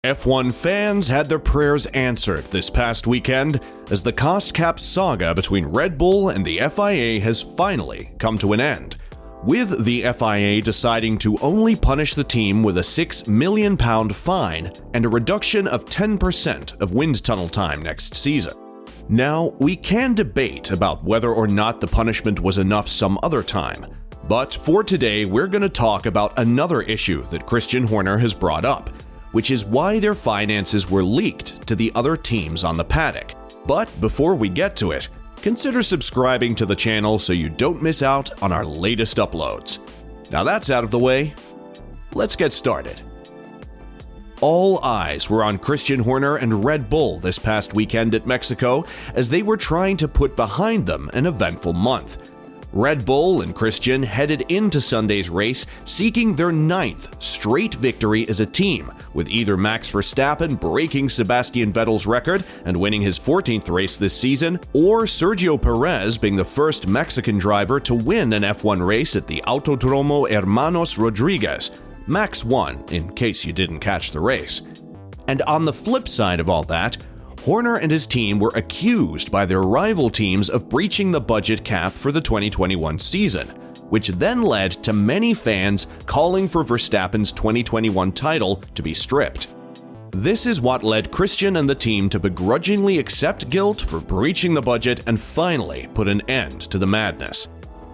F1 fans had their prayers answered this past weekend as the cost cap saga between Red Bull and the FIA has finally come to an end, with the FIA deciding to only punish the team with a £6 million fine and a reduction of 10% of wind tunnel time next season. Now, we can debate about whether or not the punishment was enough some other time, but for today we're going to talk about another issue that Christian Horner has brought up, which is why their finances were leaked to the other teams on the paddock. But before we get to it, consider subscribing to the channel so you don't miss out on our latest uploads. Now that's out of the way, let's get started. All eyes were on Christian Horner and Red Bull this past weekend at Mexico as they were trying to put behind them an eventful month. Red Bull and Christian headed into Sunday's race seeking their 9th straight victory as a team, with either Max Verstappen breaking Sebastian Vettel's record and winning his 14th race this season, or Sergio Perez being the first Mexican driver to win an F1 race at the Autodromo Hermanos Rodriguez. Max won, in case you didn't catch the race. And on the flip side of all that, Horner and his team were accused by their rival teams of breaching the budget cap for the 2021 season, which then led to many fans calling for Verstappen's 2021 title to be stripped. This is what led Christian and the team to begrudgingly accept guilt for breaching the budget and finally put an end to the madness.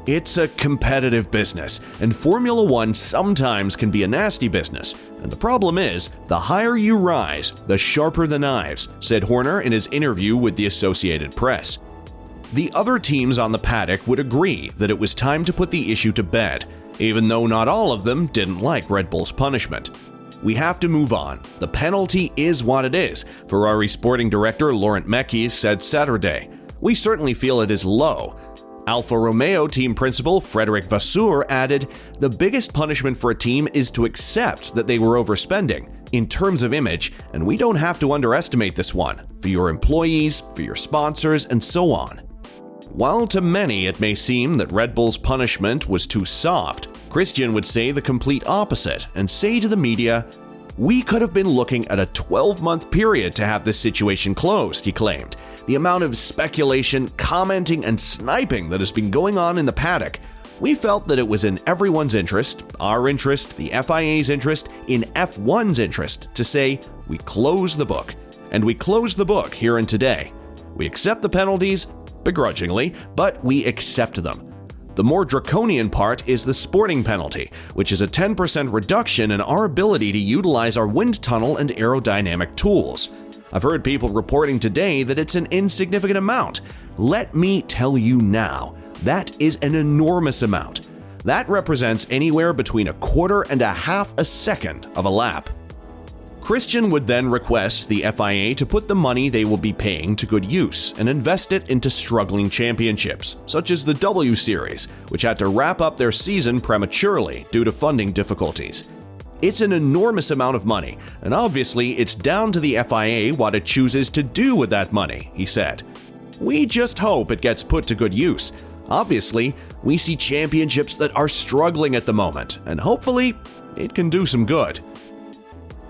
It's a competitive business, and Formula One sometimes can be a nasty business. And the problem is, the higher you rise, the sharper the knives, said Horner in his interview with the Associated Press. The other teams on the paddock would agree that it was time to put the issue to bed, even though not all of them didn't like Red Bull's punishment. We have to move on. The penalty is what it is, Ferrari sporting director Laurent Mekies said Saturday. We certainly feel it is low. Alfa Romeo team principal Frédéric Vasseur added, "The biggest punishment for a team is to accept that they were overspending in terms of image, and we don't have to underestimate this one, for your employees, for your sponsors, and so on." While to many it may seem that Red Bull's punishment was too soft, Christian would say the complete opposite and say to the media, "We could have been looking at a 12-month period to have this situation closed," he claimed. The amount of speculation, commenting, and sniping that has been going on in the paddock, we felt that it was in everyone's interest, our interest, the FIA's interest, in F1's interest, to say, we close the book. And we close the book here and today. We accept the penalties, begrudgingly, but we accept them. The more draconian part is the sporting penalty, which is a 10% reduction in our ability to utilize our wind tunnel and aerodynamic tools. I've heard people reporting today that it's an insignificant amount. Let me tell you now, that is an enormous amount. That represents anywhere between a quarter and a half a second of a lap. Christian would then request the FIA to put the money they will be paying to good use and invest it into struggling championships, such as the W Series, which had to wrap up their season prematurely due to funding difficulties. It's an enormous amount of money, and obviously it's down to the FIA what it chooses to do with that money, he said. We just hope it gets put to good use. Obviously, we see championships that are struggling at the moment, and hopefully it can do some good.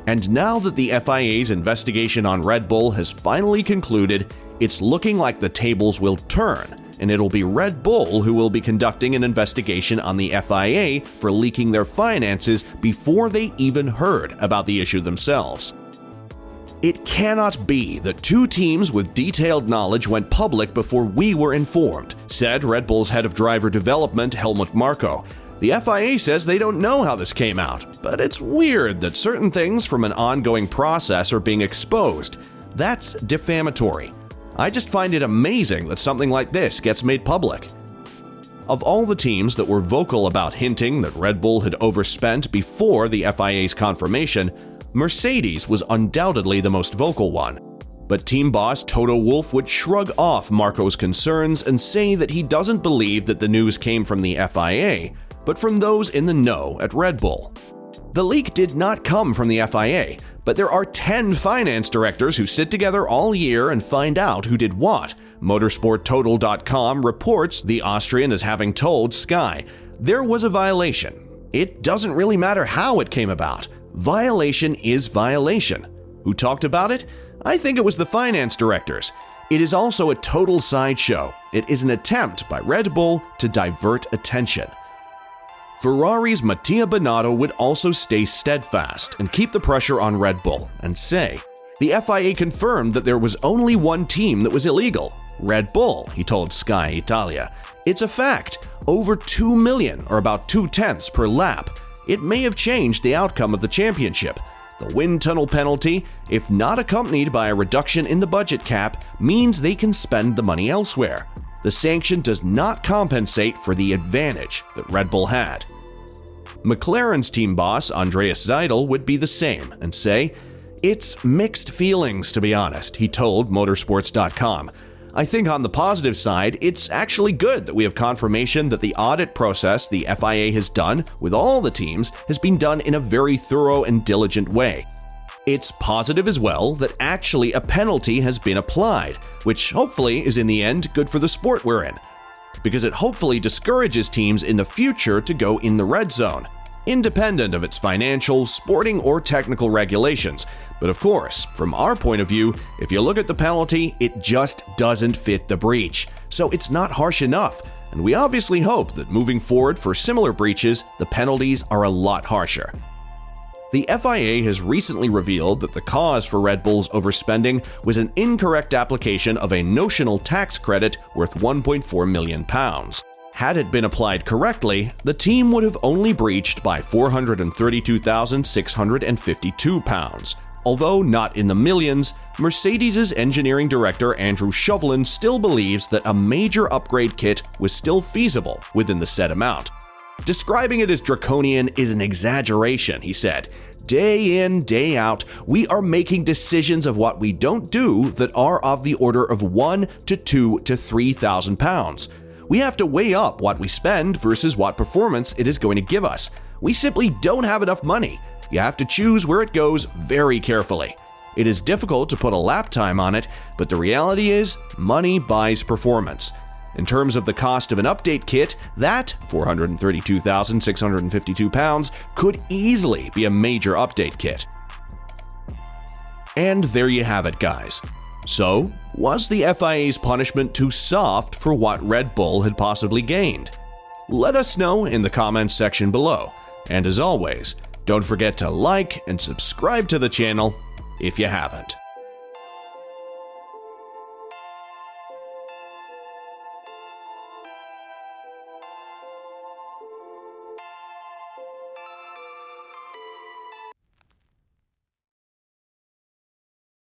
And now that the FIA's investigation on Red Bull has finally concluded, it's looking like the tables will turn, and it'll be Red Bull who will be conducting an investigation on the FIA for leaking their finances before they even heard about the issue themselves. It cannot be that two teams with detailed knowledge went public before we were informed, said Red Bull's head of driver development, Helmut Marko. The FIA says they don't know how this came out, but it's weird that certain things from an ongoing process are being exposed. That's defamatory. I just find it amazing that something like this gets made public. Of all the teams that were vocal about hinting that Red Bull had overspent before the FIA's confirmation, Mercedes was undoubtedly the most vocal one. But team boss Toto Wolff would shrug off Marco's concerns and say that he doesn't believe that the news came from the FIA, but from those in the know at Red Bull. The leak did not come from the FIA, but there are 10 finance directors who sit together all year and find out who did what. MotorsportTotal.com reports the Austrian as having told Sky, "There was a violation. It doesn't really matter how it came about. Violation is violation." Who talked about it? I think it was the finance directors. It is also a total sideshow. It is an attempt by Red Bull to divert attention. Ferrari's Mattia Binotto would also stay steadfast and keep the pressure on Red Bull and say, the FIA confirmed that there was only one team that was illegal, Red Bull, he told Sky Italia. It's a fact, over 2 million or about 0.2 per lap. It may have changed the outcome of the championship. The wind tunnel penalty, if not accompanied by a reduction in the budget cap, means they can spend the money elsewhere. The sanction does not compensate for the advantage that Red Bull had. McLaren's team boss, Andreas Seidel, would be the same and say, it's mixed feelings, to be honest, he told motorsports.com. I think on the positive side, it's actually good that we have confirmation that the audit process the FIA has done with all the teams has been done in a very thorough and diligent way. It's positive as well that actually a penalty has been applied, which hopefully is in the end good for the sport we're in, because it hopefully discourages teams in the future to go in the red zone, independent of its financial, sporting, or technical regulations. But of course, from our point of view, if you look at the penalty, it just doesn't fit the breach. So it's not harsh enough, and we obviously hope that moving forward for similar breaches, the penalties are a lot harsher. The FIA has recently revealed that the cause for Red Bull's overspending was an incorrect application of a notional tax credit worth £1.4 million. Had it been applied correctly, the team would have only breached by £432,652. Although not in the millions, Mercedes' engineering director Andrew Chauvelin still believes that a major upgrade kit was still feasible within the said amount. Describing it as draconian is an exaggeration, he said. Day in, day out, we are making decisions of what we don't do that are of the order of £1,000 to £2,000 to £3,000. We have to weigh up what we spend versus what performance it is going to give us. We simply don't have enough money. You have to choose where it goes very carefully. It is difficult to put a lap time on it, but the reality is money buys performance. In terms of the cost of an update kit, that £432,652 could easily be a major update kit. And there you have it, guys. So, was the FIA's punishment too soft for what Red Bull had possibly gained? Let us know in the comments section below. And as always, don't forget to like and subscribe to the channel if you haven't.